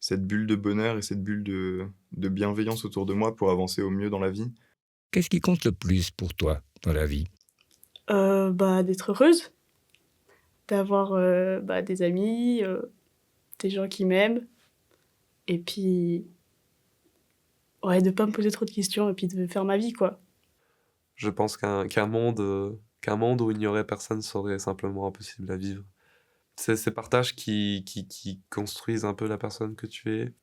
cette bulle de bonheur et cette bulle de bienveillance autour de moi pour avancer au mieux dans la vie. Qu'est-ce qui compte le plus pour toi dans la vie? D'être heureuse, d'avoir, des amis, des gens qui m'aiment et puis, ouais, de pas me poser trop de questions et puis de faire ma vie, quoi. Je pense qu'un monde où il n'y aurait personne serait simplement impossible à vivre. C'est ces partages qui construisent un peu la personne que tu es.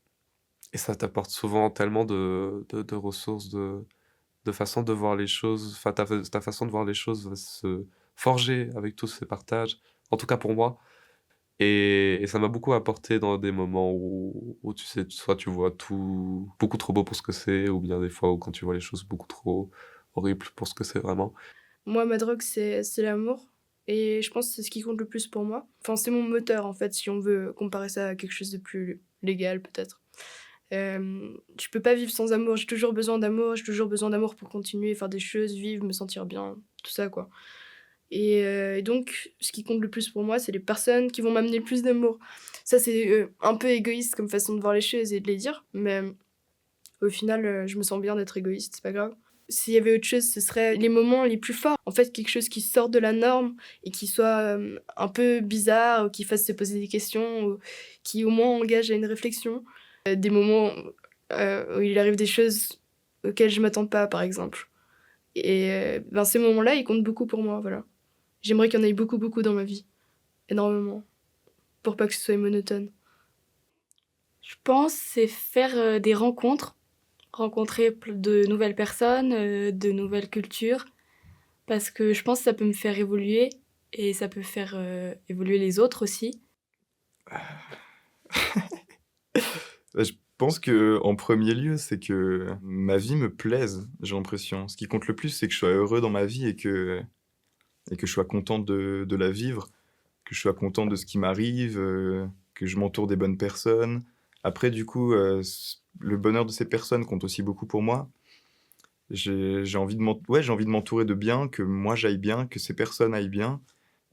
Et ça t'apporte souvent tellement de ressources, de façon de voir les choses. Enfin, ta façon de voir les choses va se forger avec tous ces partages. En tout cas pour moi. Et ça m'a beaucoup apporté dans des moments où tu sais, soit tu vois tout beaucoup trop beau pour ce que c'est, ou bien des fois où quand tu vois les choses beaucoup trop horribles pour ce que c'est vraiment. Moi, ma drogue, c'est l'amour et je pense que c'est ce qui compte le plus pour moi. Enfin, c'est mon moteur, en fait, si on veut comparer ça à quelque chose de plus légal, peut-être. Je peux pas vivre sans amour, j'ai toujours besoin d'amour, j'ai toujours besoin d'amour pour continuer, faire des choses, vivre, me sentir bien, tout ça, quoi. Et donc, ce qui compte le plus pour moi, c'est les personnes qui vont m'amener le plus d'amour. Ça, c'est, un peu égoïste comme façon de voir les choses et de les dire, mais au final, je me sens bien d'être égoïste, c'est pas grave. S'il y avait autre chose, ce serait les moments les plus forts. En fait, quelque chose qui sort de la norme et qui soit, un peu bizarre ou qui fasse se poser des questions ou qui au moins engage à une réflexion. Des moments, où il arrive des choses auxquelles je m'attends pas, par exemple. Et ces moments-là, ils comptent beaucoup pour moi, voilà. J'aimerais qu'il y en ait beaucoup, beaucoup dans ma vie, énormément, pour pas que ce soit monotone. Je pense c'est faire, des rencontres, rencontrer de nouvelles personnes, de nouvelles cultures, parce que je pense que ça peut me faire évoluer et ça peut faire, évoluer les autres aussi. Je pense que en premier lieu, c'est que ma vie me plaise, j'ai l'impression. Ce qui compte le plus, c'est que je sois heureux dans ma vie et que je sois content de la vivre, que je sois content de ce qui m'arrive, que je m'entoure des bonnes personnes. Après du coup, le bonheur de ces personnes compte aussi beaucoup pour moi. J'ai envie j'ai envie de m'entourer de bien, que moi j'aille bien, que ces personnes aillent bien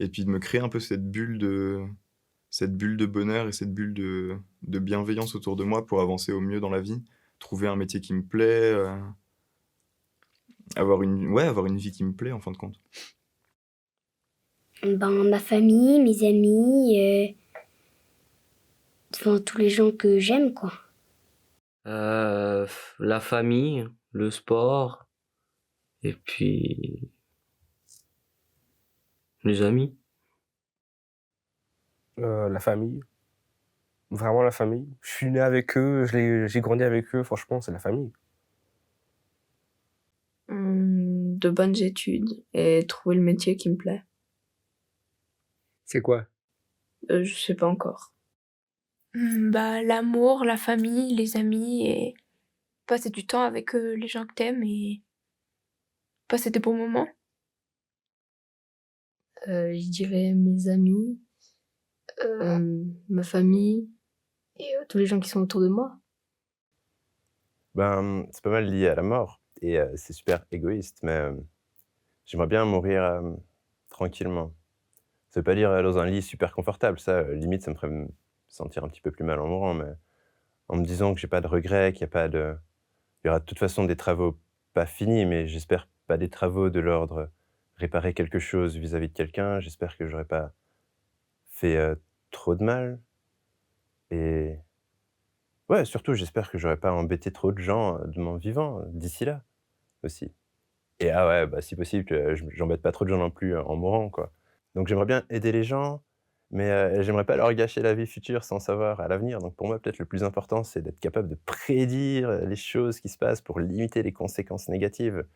et puis de me créer un peu cette bulle de bonheur et cette bulle de bienveillance autour de moi pour avancer au mieux dans la vie. Trouver un métier qui me plaît, avoir une vie qui me plaît en fin de compte. Ma famille, mes amis, enfin tous les gens que j'aime, quoi. La famille, le sport, et puis les amis. La famille, vraiment la famille. Je suis né avec eux, j'ai grandi avec eux, franchement, c'est la famille. De bonnes études et trouver le métier qui me plaît. C'est quoi? Je sais pas encore. L'amour, la famille, les amis et passer du temps avec, les gens que t'aimes et passer des bons moments. Je dirais mes amis, ma famille et tous les gens qui sont autour de moi. C'est pas mal lié à la mort et c'est super égoïste, mais j'aimerais bien mourir, tranquillement. Ça veut pas dire, dans un lit super confortable, ça, limite, ça me ferait me sentir un petit peu plus mal en mourant, mais en me disant que j'ai pas de regrets, qu'il y a pas de il y aura de toute façon des travaux pas finis, mais j'espère pas des travaux de l'ordre réparer quelque chose vis-à-vis de quelqu'un. J'espère que j'aurais pas fait, trop de mal et ouais, surtout, j'espère que j'aurais pas embêté trop de gens, de mon vivant, d'ici là, aussi. Et ah ouais, bah, si possible que j'embête pas trop de gens non plus, en mourant, quoi. Donc j'aimerais bien aider les gens, mais j'aimerais pas leur gâcher la vie future sans savoir à l'avenir. Donc pour moi, peut-être le plus important, c'est d'être capable de prédire, les choses qui se passent pour limiter les conséquences négatives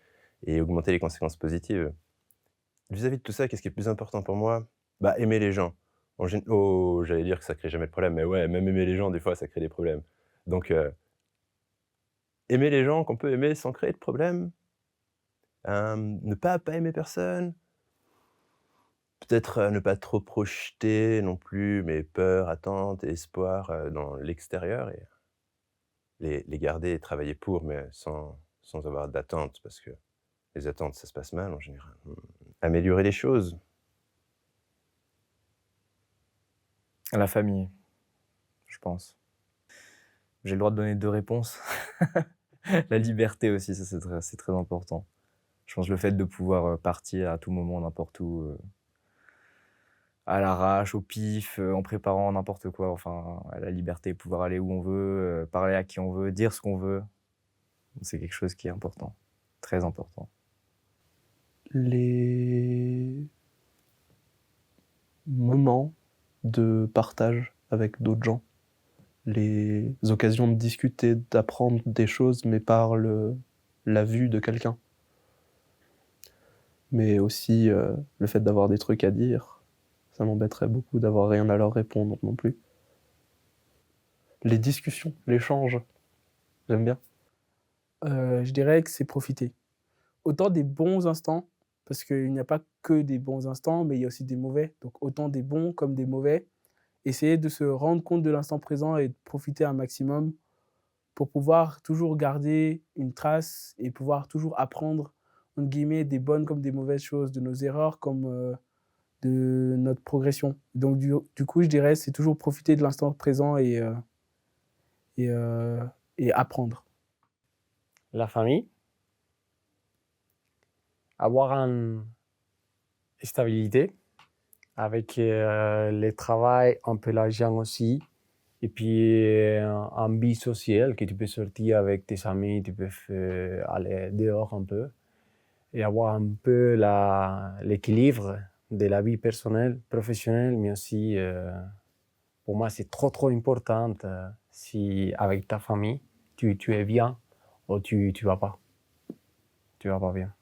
et augmenter les conséquences positives. Vis-à-vis de tout ça, qu'est-ce qui est le plus important pour moi? Bah, aimer les gens. Oh, j'allais dire que ça crée jamais de problème, mais ouais, même aimer les gens, des fois, ça crée des problèmes. Donc aimer les gens qu'on peut aimer sans créer de problème, ne pas aimer personne, peut-être, ne pas trop projeter non plus mes peurs, attentes et espoirs, dans l'extérieur et les garder et travailler pour, mais sans avoir d'attentes parce que les attentes, ça se passe mal en général. Améliorer les choses. La famille, je pense. j'ai le droit de donner 2 réponses. La liberté aussi, ça c'est très important. Je pense le fait de pouvoir partir à tout moment, n'importe où, à l'arrache, au pif, en préparant n'importe quoi, enfin, la liberté, pouvoir aller où on veut, parler à qui on veut, dire ce qu'on veut, c'est quelque chose qui est important, très important. Les moments de partage avec d'autres gens, les occasions de discuter, d'apprendre des choses, mais par la vue de quelqu'un. Mais aussi le fait d'avoir des trucs à dire, ça m'embêterait beaucoup d'avoir rien à leur répondre non plus. Les discussions, l'échange, j'aime bien. Je dirais que c'est profiter. Autant des bons instants, parce qu'il n'y a pas que des bons instants, mais il y a aussi des mauvais. Donc autant des bons comme des mauvais. Essayer de se rendre compte de l'instant présent et de profiter un maximum pour pouvoir toujours garder une trace et pouvoir toujours apprendre, entre guillemets, des bonnes comme des mauvaises choses, de nos erreurs comme de notre progression. Donc du coup, je dirais, c'est toujours profiter de l'instant présent et apprendre. La famille, avoir une stabilité avec le travail, un peu l'argent aussi, et puis un vie sociale que tu peux sortir avec tes amis, tu peux aller dehors un peu et avoir un peu l'équilibre de la vie personnelle, professionnelle, mais aussi pour moi c'est trop important si avec ta famille tu es bien ou tu vas pas bien.